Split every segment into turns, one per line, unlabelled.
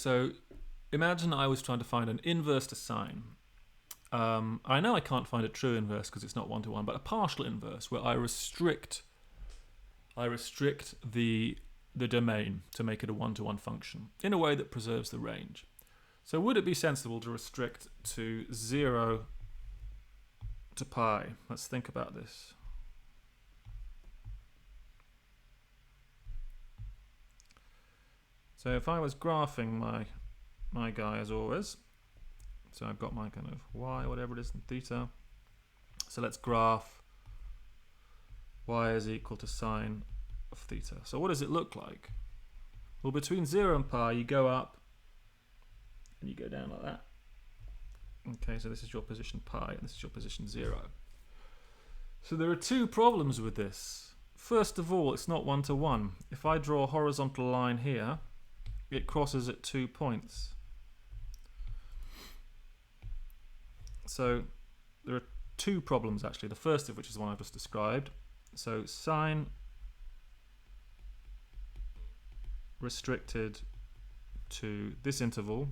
So imagine I was trying to find an inverse to sine. I know I can't find a true inverse because it's not one-to-one, but a partial inverse where I restrict the domain to make it a one-to-one function in a way that preserves the range. So would it be sensible to restrict to 0 to pi? Let's think about this. So if I was graphing my guy as always, so I've got my kind of y, whatever it is, in theta. So let's graph y is equal to sine of theta. So what does it look like? Well, between 0 and pi, you go up and you go down like that. Okay, so this is your position pi and this is your position 0. So there are two problems with this. First of all, it's not one-to-one. If I draw a horizontal line here, it crosses at 2 points. So there are two problems actually. The first of which is the one I've just described. So sine restricted to this interval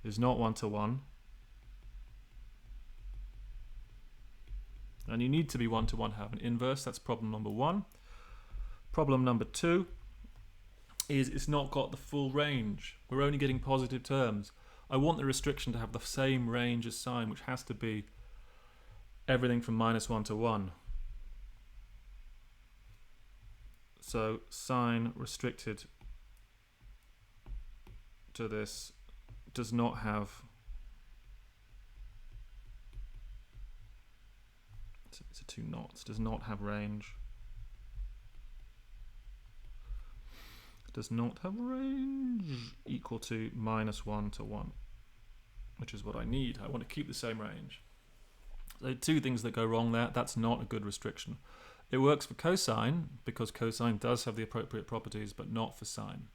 is not one-to-one. And you need to be one-to-one to have an inverse. That's problem number one. Problem number two is it's not got the full range. We're only getting positive terms. I want the restriction to have the same range as sine, which has to be everything from -1 to 1. So sine restricted to this does not have, it's a 2 knots, does not have range. Does not have range equal to -1 to 1, which is what I need. I want to keep the same range. So two things that go wrong there. That's not a good restriction. It works for cosine because cosine does have the appropriate properties, but not for sine.